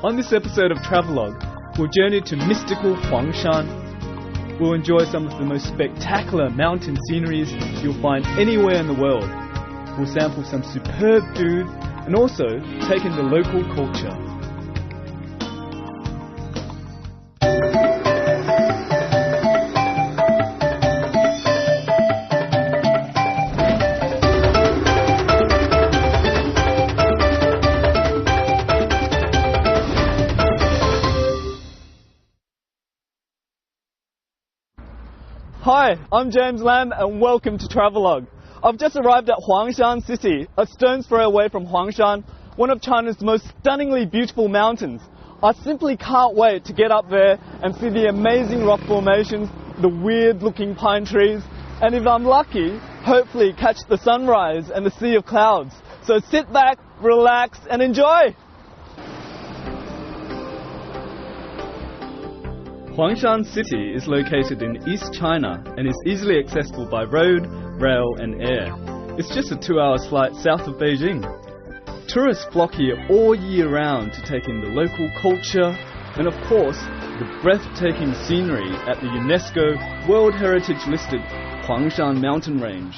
On this episode of Travelogue, we'll journey to mystical Huangshan. We'll enjoy some of the most spectacular mountain sceneries you'll find anywhere in the world. We'll sample some superb food and also take in the local culture. Hi, I'm James Lam and welcome to Travelogue. I've just arrived at Huangshan City, a stone's throw away from Huangshan, one of China's most stunningly beautiful mountains. I simply can't wait to get up there and see the amazing rock formations, the weird looking pine trees, and if I'm lucky, hopefully catch the sunrise and the sea of clouds. So sit back, relax and enjoy! Huangshan City is located in East China and is easily accessible by road, rail and air. It's just a 2-hour flight south of Beijing. Tourists flock here all year round to take in the local culture and of course the breathtaking scenery at the UNESCO World Heritage listed Huangshan Mountain range.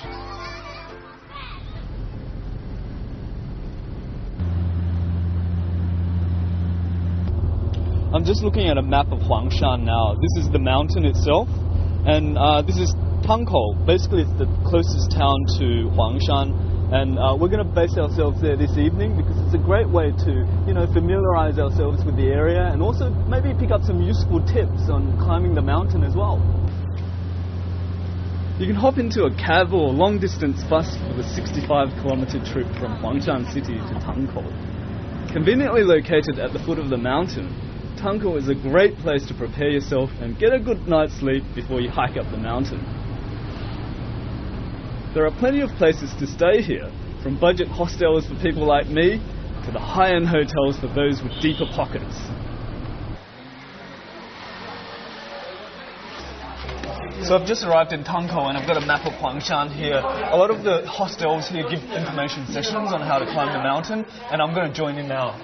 I'm just looking at a map of Huangshan now. This is the mountain itself, and this is Tangkou. Basically, it's the closest town to Huangshan, and we're going to base ourselves there this evening because it's a great way to, familiarize ourselves with the area and also maybe pick up some useful tips on climbing the mountain as well. You can hop into a cab or long-distance bus for the 65-kilometer trip from Huangshan City to Tangkou. Conveniently located at the foot of the mountain, Tangkou is a great place to prepare yourself and get a good night's sleep before you hike up the mountain. There are plenty of places to stay here, from budget hostels for people like me to the high-end hotels for those with deeper pockets. So I've just arrived in Tangkou and I've got a map of Huangshan here. A lot of the hostels here give information sessions on how to climb the mountain, and I'm going to join in now.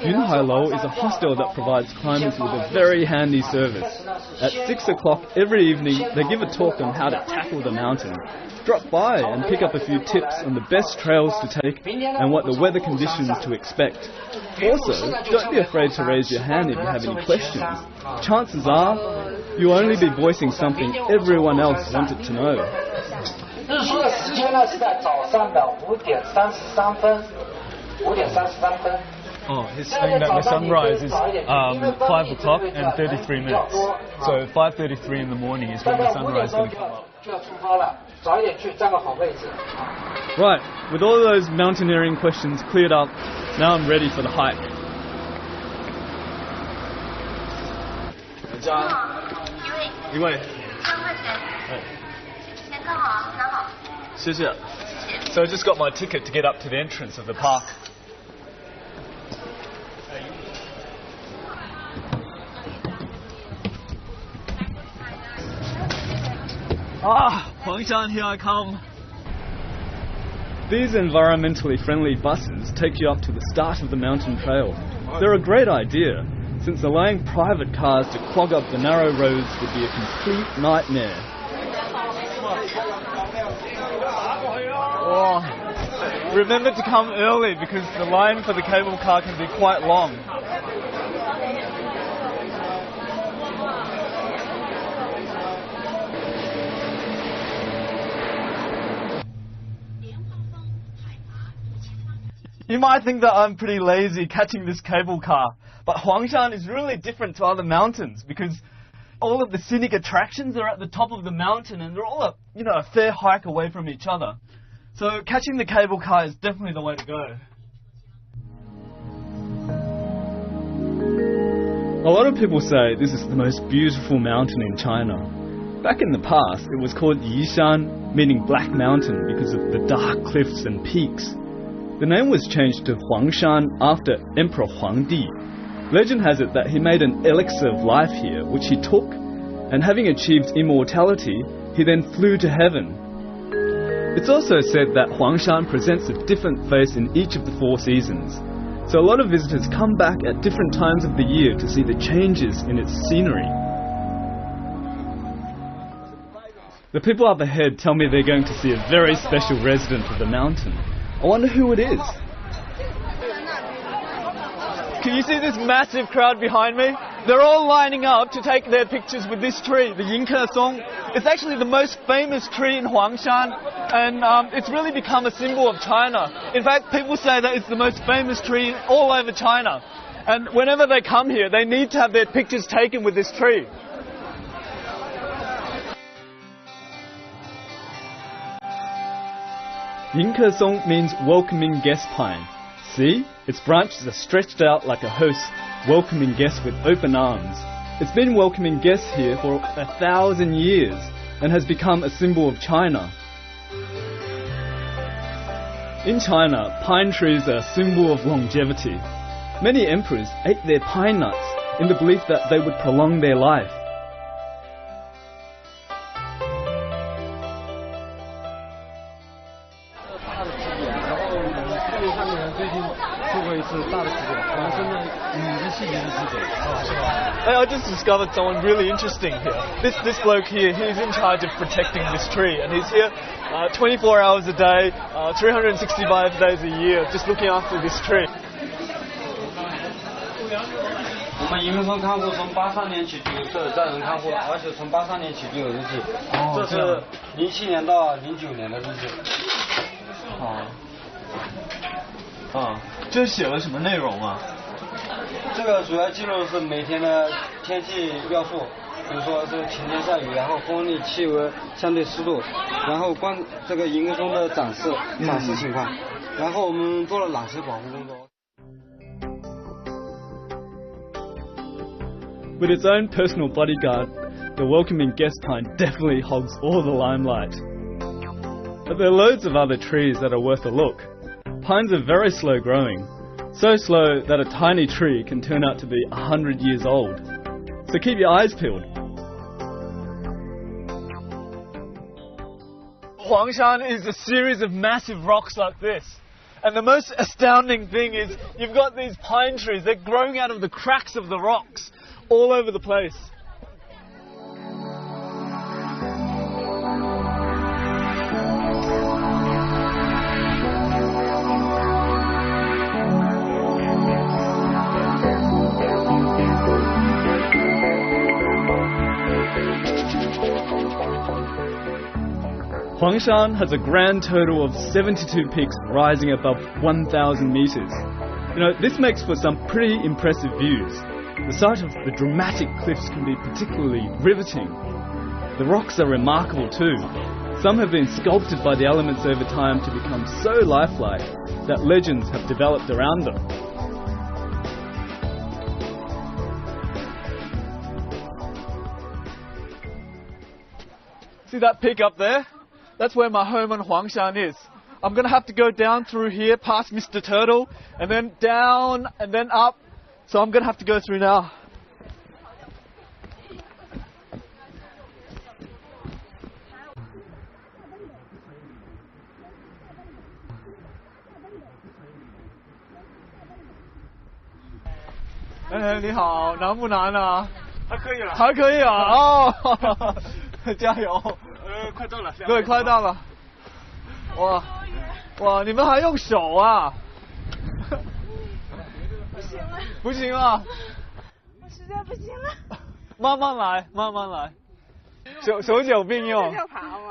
Yunhailou is a hostel that provides climbers with a very handy service. At 6 o'clock every evening, they give a talk on how to tackle the mountain. Drop by and pick up a few tips on the best trails to take and what the weather conditions to expect. Also, don't be afraid to raise your hand if you have any questions. Chances are, you'll only be voicing something everyone else wanted to know. Oh, he's saying that the sunrise is 5 o'clock and 33 minutes. So 5:33 in the morning is when the sunrise is going to come up. Right, with all those mountaineering questions cleared up, now I'm ready for the hike. So I just got my ticket to get up to the entrance of the park. Huangshan, here I come. These environmentally friendly buses take you up to the start of the mountain trail. They're a great idea, since allowing private cars to clog up the narrow roads would be a complete nightmare. Remember to come early because the line for the cable car can be quite long. You might think that I'm pretty lazy catching this cable car, but Huangshan is really different to other mountains because all of the scenic attractions are at the top of the mountain and they're all a fair hike away from each other. So catching the cable car is definitely the way to go. A lot of people say this is the most beautiful mountain in China. Back in the past, it was called Yishan, meaning Black Mountain because of the dark cliffs and peaks. The name was changed to Huangshan after Emperor Huangdi. Legend has it that he made an elixir of life here, which he took, and having achieved immortality, he then flew to heaven. It's also said that Huangshan presents a different face in each of the 4 seasons. So a lot of visitors come back at different times of the year to see the changes in its scenery. The people up ahead tell me they're going to see a very special resident of the mountain. I wonder who it is. Can you see this massive crowd behind me? They're all lining up to take their pictures with this tree, the Yankees. It's actually the most famous tree in Huangshan, and it's really become a symbol of China. In fact, people say that it's the most famous tree all over China. And whenever they come here, they need to have their pictures taken with this tree. Yankees means welcoming guest pine. See? Its branches are stretched out like a host, welcoming guests with open arms. It's been welcoming guests here for 1,000 years and has become a symbol of China. In China, pine trees are a symbol of longevity. Many emperors ate their pine nuts in the belief that they would prolong their life. Hey, I just discovered someone really interesting here. This bloke here, he's in charge of protecting this tree, and he's here 24 hours a day, 365 days a year, just looking after this tree. 我们银河松看护从83年起就有在人看护，而且从83年起就有日记，这是07年到09年的日记。这写了什么内容啊？这个主要记录是每天的天气要素，比如说是晴天下雨，然后风力、气温、相对湿度，然后这个银河松的展示情况，然后我们做了哪些保护工作。 With its own personal bodyguard, the welcoming guest pine definitely hogs all the limelight. But there are loads of other trees that are worth a look. Pines are very slow growing, so slow that a tiny tree can turn out to be 100 years old. So keep your eyes peeled. Huangshan is a series of massive rocks like this. And the most astounding thing is you've got these pine trees, they're growing out of the cracks of the rocks all over the place. Huangshan has a grand total of 72 peaks rising above 1,000 meters. You know, this makes for some pretty impressive views. The sight of the dramatic cliffs can be particularly riveting. The rocks are remarkable too. Some have been sculpted by the elements over time to become so lifelike that legends have developed around them. See that peak up there? That's where my home on Huangshan is. I'm going to have to go down through here past Mr. Turtle and then down and then up. So I'm going to have to go through now. Hey, 你好，难不难啊？还可以了。还可以啊，哦，加油！快到了。对，快到了。哇，哇，你们还用手啊？不行了。不行啊？我实在不行了。慢慢来，慢慢来。手脚并用。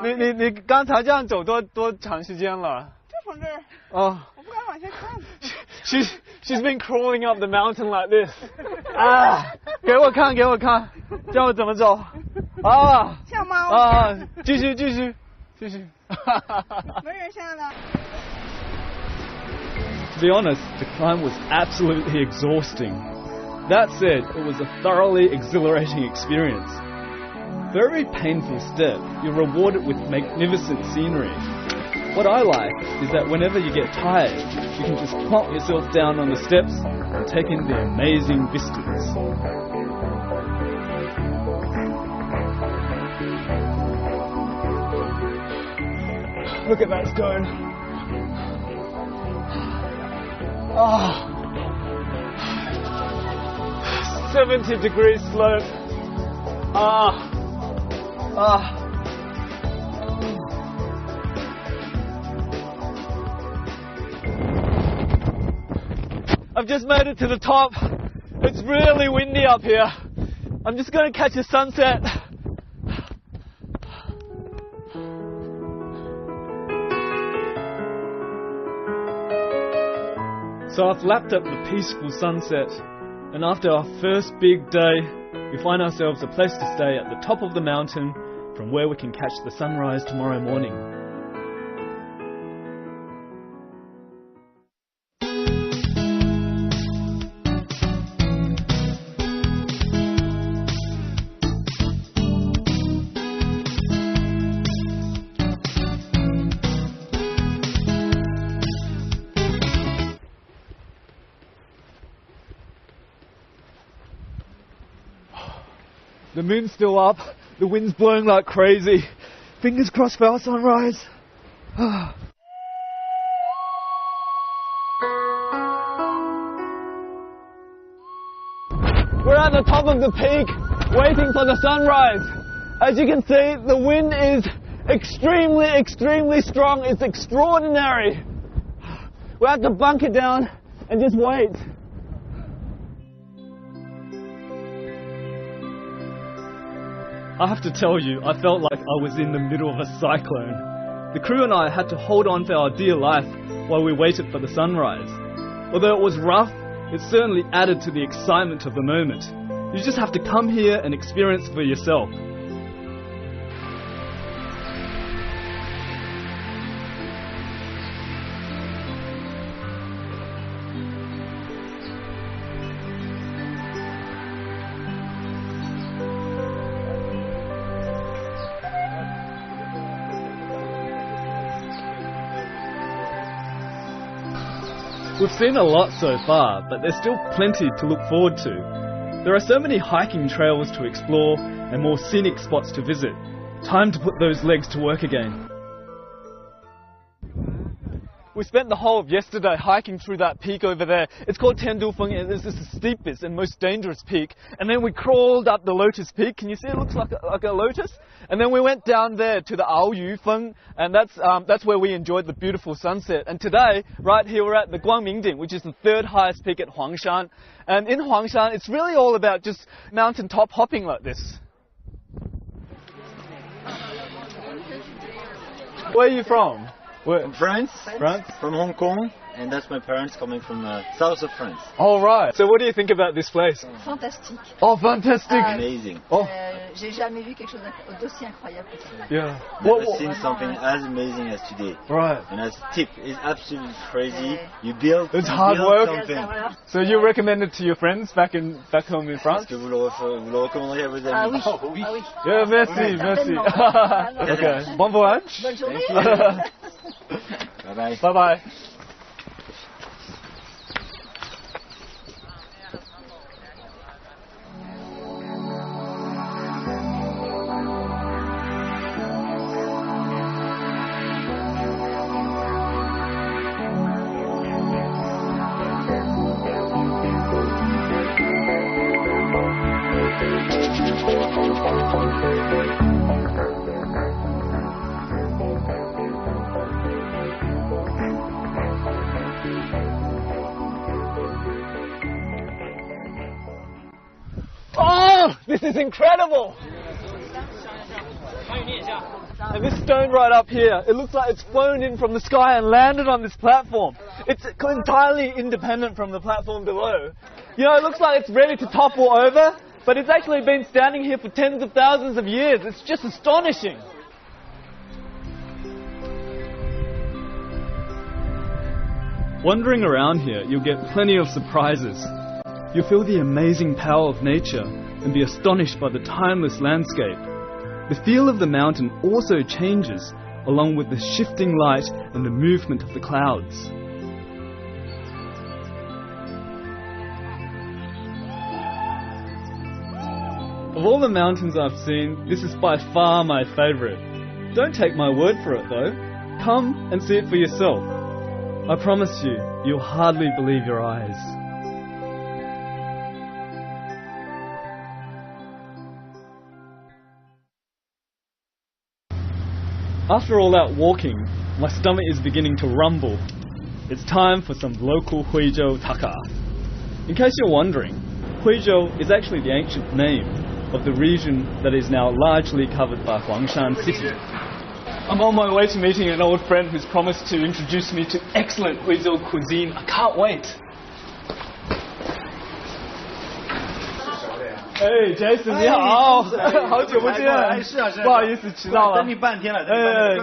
你刚才这样走多长时间了？就从这儿。哦。我不敢往下看。She's been crawling up the mountain like this. 啊，给我看，给我看，教我怎么走。啊。像猫。啊，继续。没人下了。To be honest, the climb was absolutely exhausting. That said, it was a thoroughly exhilarating experience. For every painful step, you're rewarded with magnificent scenery. What I like is that whenever you get tired, you can just plonk yourself down on the steps and take in the amazing vistas. Look at that stone. Ah, 70-degree slope. I've just made it to the top. It's really windy up here. I'm just going to catch a sunset. So I've lapped up the peaceful sunset, and after our first big day, we find ourselves a place to stay at the top of the mountain from where we can catch the sunrise tomorrow morning. The moon's still up, the wind's blowing like crazy. Fingers crossed for our sunrise. We're at the top of the peak, waiting for the sunrise. As you can see, the wind is extremely strong. It's extraordinary. We have to bunker down and just wait. I have to tell you, I felt like I was in the middle of a cyclone. The crew and I had to hold on for our dear life while we waited for the sunrise. Although it was rough, it certainly added to the excitement of the moment. You just have to come here and experience for yourself. We've seen a lot so far, but there's still plenty to look forward to. There are so many hiking trails to explore and more scenic spots to visit. Time to put those legs to work again. We spent the whole of yesterday hiking through that peak over there. It's called Tiandufeng, and this is the steepest and most dangerous peak. And then we crawled up the Lotus Peak. Can you see it looks like a lotus? And then we went down there to the Aoyufeng, and that's where we enjoyed the beautiful sunset. And today, right here, we're at the Guangmingding, which is the third highest peak at Huangshan. And in Huangshan, it's really all about just mountaintop hopping like this. Where are you from? From France, France? From Hong Kong, and that's my parents coming from south of France. All right. So what do you think about this place? Fantastique. Oh, fantastic! Amazing. Oh. J'ai jamais vu quelque chose d'aussi incroyable que ça. Yeah. Never seen something as amazing as today. Right. And as steep, it's absolutely crazy. You build. It's hard work. Something. So you recommend it to your friends back home in France? Est-ce que vous le recommanderiez à vos amis? Ah oui. Oh, oui. Ah oui. Yeah, merci, merci. Okay. Bon voyage. Bonne journée. Bye bye. Bye bye. Oh, this is incredible! And this stone right up here, it looks like it's flown in from the sky and landed on this platform. It's entirely independent from the platform below. You know, it looks like it's ready to topple over, but it's actually been standing here for tens of thousands of years. It's just astonishing. Wandering around here, you'll get plenty of surprises. You'll feel the amazing power of nature and be astonished by the timeless landscape. The feel of the mountain also changes along with the shifting light and the movement of the clouds. Of all the mountains I've seen, this is by far my favourite. Don't take my word for it though. Come and see it for yourself. I promise you, you'll hardly believe your eyes. After all that walking, my stomach is beginning to rumble. It's time for some local Huizhou taka. In case you're wondering, Huizhou is actually the ancient name of the region that is now largely covered by Huangshan City. I'm on my way to meeting an old friend who's promised to introduce me to excellent Huizhou cuisine. I can't wait. Hey Jason， 你好，好久不见，不好意思迟到了，等你半天了。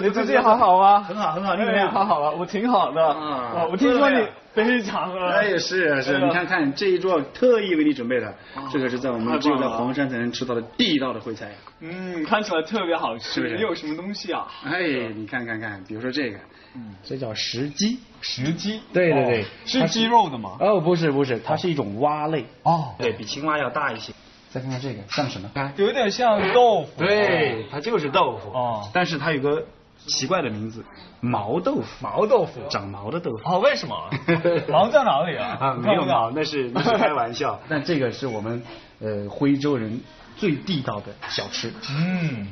你最近还好吗？很好，很好，你怎么样？还好了，我挺好的。我听说你非常是，你看看这一桌特意为你准备的，这个是在我们只有在黄山才能吃到的地道的徽菜。看起来特别好吃，是不是？有什么东西啊？你看，比如说这个，这叫石鸡。石鸡？对，是鸡肉的吗？不是，它是一种蛙类。对比青蛙要大一些。再看看这个像什么？有点像豆腐。对，它就是豆腐。但是它有个奇怪的名字，毛豆腐。毛豆腐，长毛的豆腐。为什么？毛在哪里啊？没有毛，那是开玩笑。但这个是我们徽州人最地道的小吃。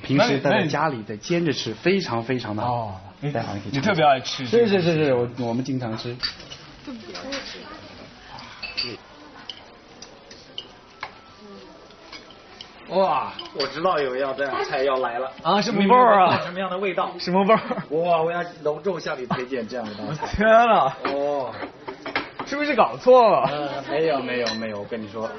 平时待在家里再煎着吃，非常非常的好。你特别爱吃？是，我们经常吃。哇，我知道有这样菜要来了啊！什么味儿啊？什么样的味道？什么味儿？哇！我要隆重向你推荐这样一道菜。天哪！是不是搞错了？没有，我跟你说，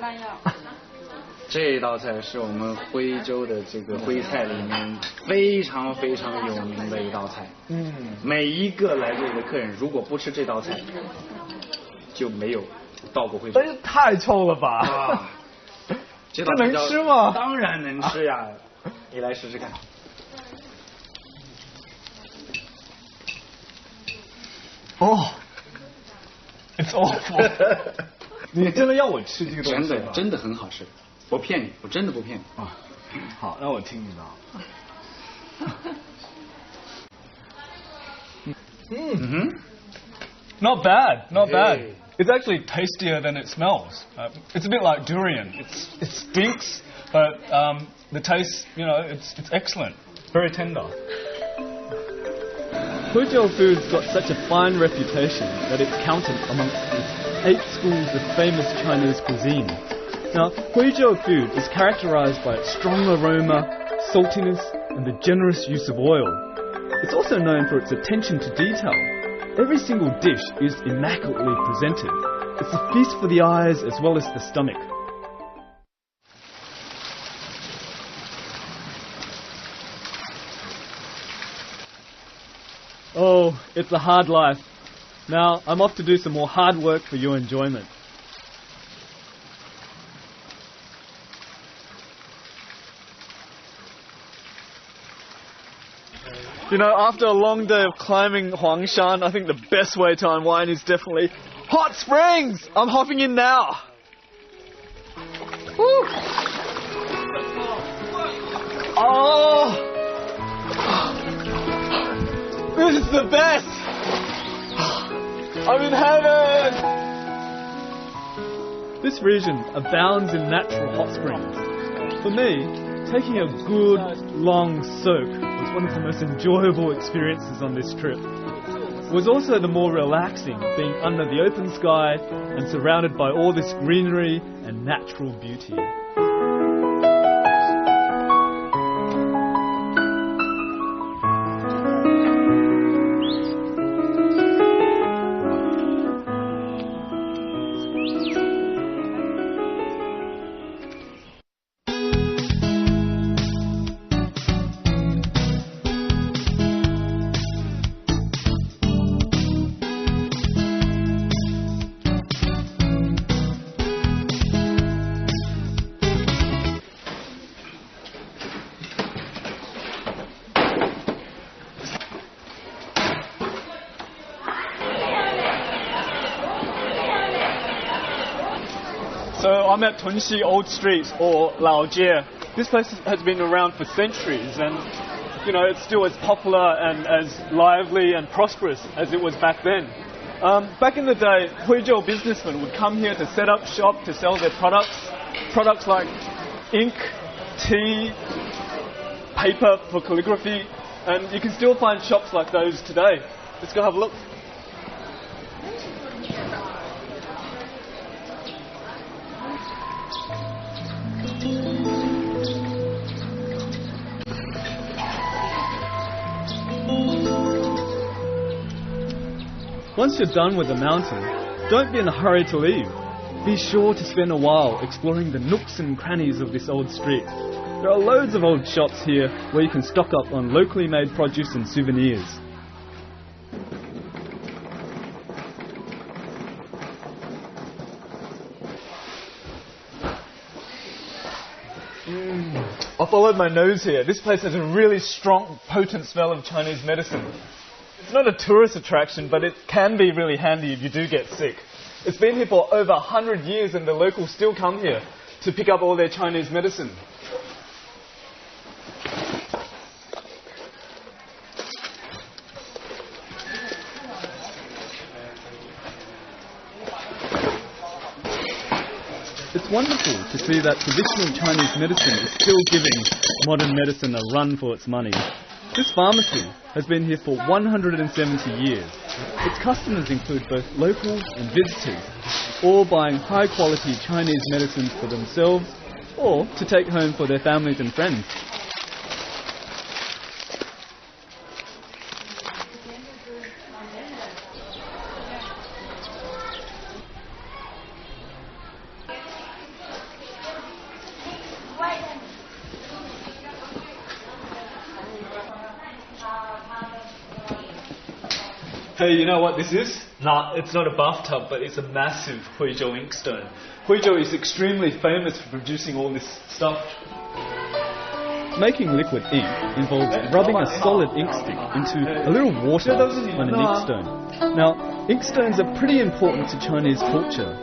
这道菜是我们徽州的这个徽菜里面非常非常有名的一道菜。每一个来这里的客人，如果不吃这道菜，就没有到过徽州。但是太臭了吧！这能吃吗？当然能吃呀，你来试试看。It's awful 。你真的要我吃这个东西？真的很好吃，不骗你，我真的不骗你。好，那我听你的。Not bad. It's actually tastier than it smells. It's a bit like durian. It stinks, but the taste, it's excellent. Very tender. Huizhou food's got such a fine reputation that it's counted amongst the 8 schools of famous Chinese cuisine. Now, Huizhou food is characterized by its strong aroma, saltiness, and the generous use of oil. It's also known for its attention to detail. Every single dish is immaculately presented. It's a feast for the eyes as well as the stomach. It's a hard life. Now, I'm off to do some more hard work for your enjoyment. After a long day of climbing Huangshan, I think the best way to unwind is definitely hot springs! I'm hopping in now. Woo. This is the best! I'm in heaven! This region abounds in natural hot springs. For me, taking a good, long soak was one of the most enjoyable experiences on this trip. It was also the more relaxing, being under the open sky and surrounded by all this greenery and natural beauty. So I'm at Tunxi Old Street, or Laojie. This place has been around for centuries, and you know, it's still as popular and as lively and prosperous as it was back then. Back in the day, Huizhou businessmen would come here to set up shop to sell their products like ink, tea, paper for calligraphy, and you can still find shops like those today. Let's go have a look. Once you're done with the mountain, don't be in a hurry to leave. Be sure to spend a while exploring the nooks and crannies of this old street. There are loads of old shops here where you can stock up on locally made produce and souvenirs. I followed my nose here. This place has a really strong, potent smell of Chinese medicine. It's not a tourist attraction, but it can be really handy if you do get sick. It's been here for over 100 years and the locals still come here to pick up all their Chinese medicine. It's wonderful to see that traditional Chinese medicine is still giving modern medicine a run for its money. This pharmacy has been here for 170 years. Its customers include both locals and visitors, all buying high-quality Chinese medicines for themselves or to take home for their families and friends. Hey, you know what this is? Nah, it's not a bathtub, but it's a massive Huizhou inkstone. Huizhou is extremely famous for producing all this stuff. Making liquid ink involves rubbing a solid ink stick into a little water on an inkstone. Now, inkstones are pretty important to Chinese culture.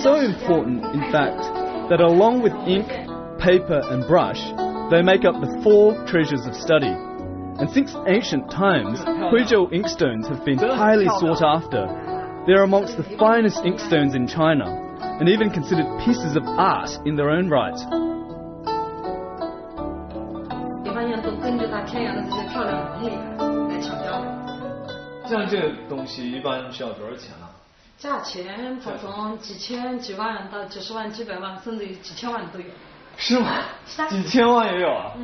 So important, in fact, that along with ink, paper and brush, they make up the 4 treasures of study. And since ancient times, Huizhou inkstones have been highly sought after. They're amongst the finest inkstones in China, and even considered pieces of art in their own right. 你发现都根据它天然的这些漂亮纹理来强调的。像这个东西一般需要多少钱呢？价钱它从几千、几万到几十万、几百万，甚至于几千万都有。是吗？是啊。几千万也有啊？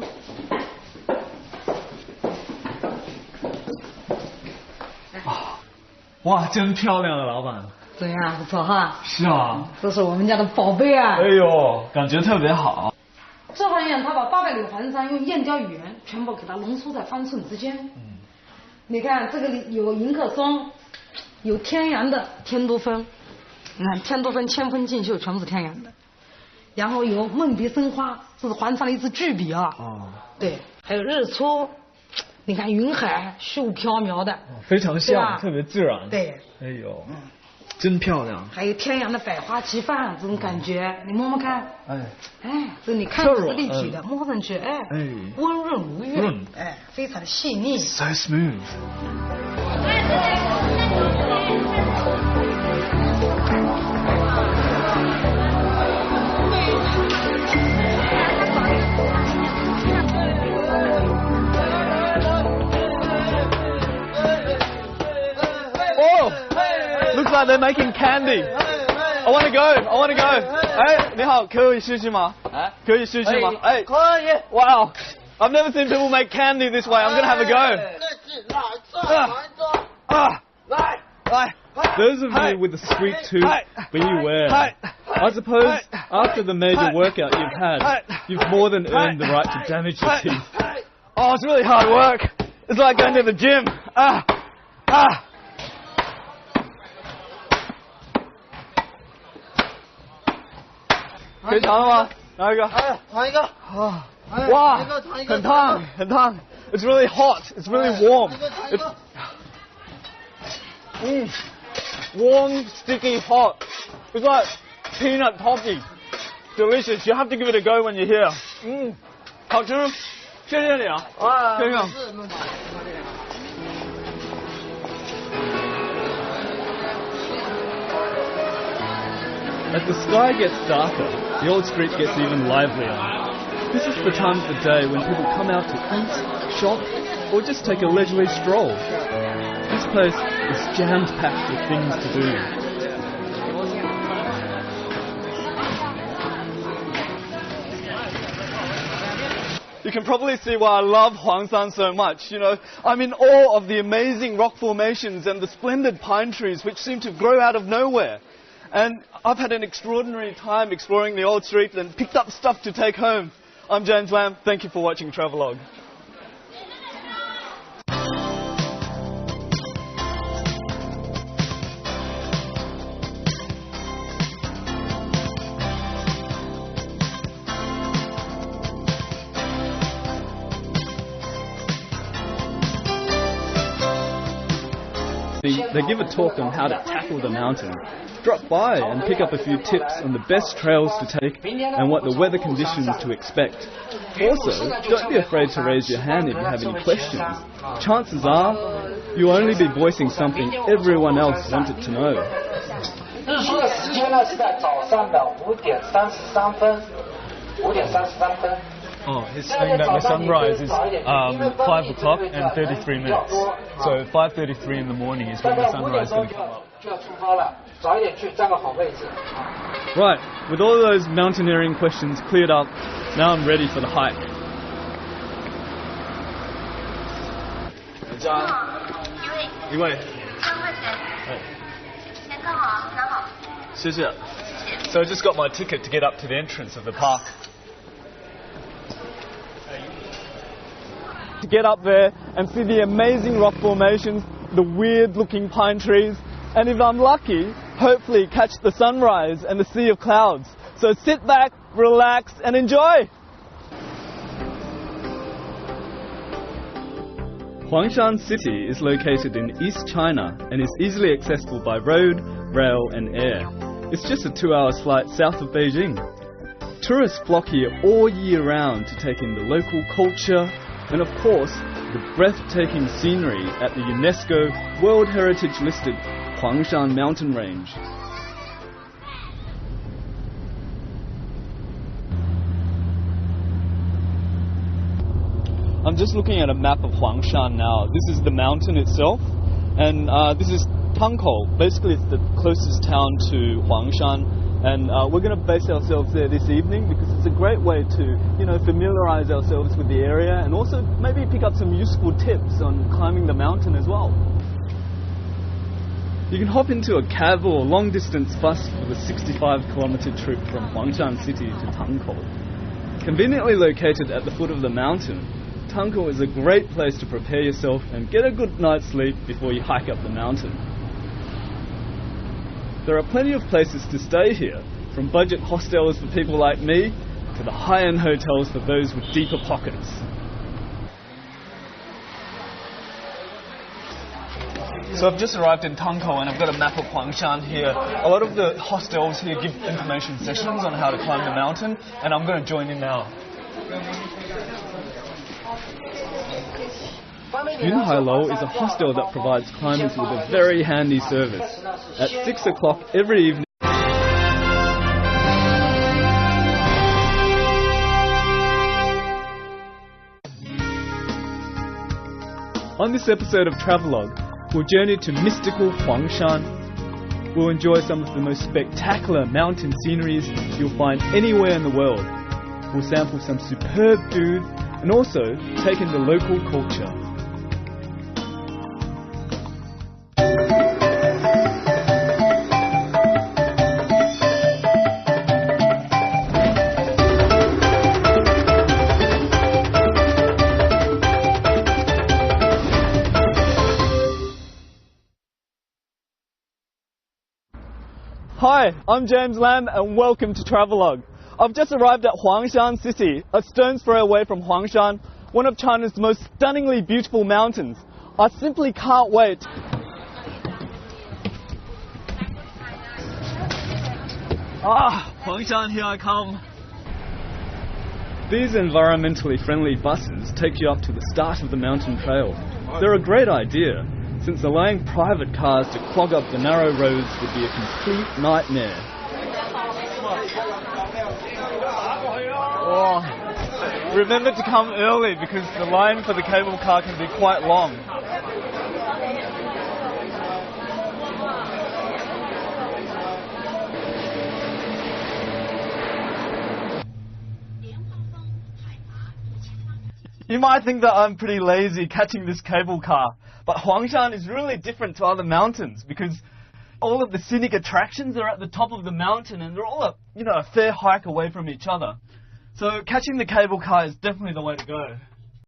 哇，真漂亮啊，老板！怎样，不错哈？是啊，这是我们家的宝贝啊！哎呦，感觉特别好。这玩意儿，它把800缕黄山用燕雕语言全部给它浓缩在方寸之间。你看这个里有迎客松，有天然的天都酚，你看天都酚、千分净秀全部是天然的。然后有梦蝶生花，这是黄山的一支巨笔啊。哦。对，还有日出。你看云海虚无缥缈的，非常像，特别自然。对，哎呦，真漂亮。还有天然的百花齐放这种感觉，你摸摸看。哎，这你看着是立体的，摸上去，温润如玉，非常的细腻。So smooth. Looks like they're making candy. I want to go. I want to go. 哎，你好，可以试试吗？可以试试吗？哎，可以。Wow, I've never seen people make candy this way. I'm gonna have a go. Those of you with a sweet tooth, beware. I suppose after the major workout you've had, you've more than earned the right to damage your teeth. Oh, it's really hard work. It's like going to the gym. 可以尝了吗？拿一个。尝一个。哇，很烫，很烫。It's really hot. It's really warm. Warm, sticky, hot. It's like peanut toffee. Delicious. You have to give it a go when you're here. 好吃。谢谢你啊，先生。As the sky gets darker, the old street gets even livelier. This is the time of the day when people come out to eat, shop, or just take a leisurely stroll. This place is jam-packed with things to do. You can probably see why I love Huangshan so much. You know, I'm in awe of the amazing rock formations and the splendid pine trees which seem to grow out of nowhere. And I've had an extraordinary time exploring the old street and picked up stuff to take home. I'm James Lamb. Thank you for watching Travelogue. They give a talk on how to tackle the mountain. Drop by and pick up a few tips on the best trails to take and what the weather conditions to expect. Also, don't be afraid to raise your hand if you have any questions. Chances are, you'll only be voicing something everyone else wanted to know. 日出的时间呢是在早上的5点33分，5点33分。 Oh, he's saying that the sunrise is 5 o'clock and 33 minutes. So 5:33 in the morning is when the sunrise is going to come up. Right, with all those mountaineering questions cleared up, now I'm ready for the hike. 一位。谢谢。So I just got my ticket to get up to the entrance of the park. To get up there and see the amazing rock formations, the weird looking pine trees, and if I'm lucky, hopefully catch the sunrise and the sea of clouds. So sit back, relax and enjoy! Huangshan City is located in East China and is easily accessible by road, rail and air. It's just a 2-hour flight south of Beijing. Tourists flock here all year round to take in the local culture, and of course, the breathtaking scenery at the UNESCO World Heritage listed Huangshan Mountain Range. I'm just looking at a map of Huangshan now. This is the mountain itself, and this is Tangkou. Basically, it's the closest town to Huangshan. And we're going to base ourselves there this evening because it's a great way to, you know, familiarise ourselves with the area and also maybe pick up some useful tips on climbing the mountain as well. You can hop into a cab or long-distance bus for the 65-kilometre trip from Huangshan City to Tangkou. Conveniently located at the foot of the mountain, Tangkou is a great place to prepare yourself and get a good night's sleep before you hike up the mountain. There are plenty of places to stay here, from budget hostels for people like me to the high-end hotels for those with deeper pockets. So I've just arrived in Tangkou and I've got a map of Huangshan here. A lot of the hostels here give information sessions on how to climb the mountain, and I'm going to join in now. Yunhailou is a hostel that provides climbers with a very handy service. At 6 o'clock every evening, on this episode of Travelogue, we'll journey to mystical Huangshan. We'll enjoy some of the most spectacular mountain sceneries you'll find anywhere in the world. We'll sample some superb food and also take in the local culture. Hi, I'm James Lamb and welcome to Travelogue. I've just arrived at Huangshan City, a stone's throw away from Huangshan, one of China's most stunningly beautiful mountains. I simply can't wait. Huangshan, here I come. These environmentally friendly buses take you up to the start of the mountain trail. They're a great idea, since allowing private cars to clog up the narrow roads would be a complete nightmare. Oh, remember to come early because the line for the cable car can be quite long. You might think that I'm pretty lazy catching this cable car, but Huangshan is really different to other mountains because all of the scenic attractions are at the top of the mountain and they're all a fair hike away from each other. So catching the cable car is definitely the way to go.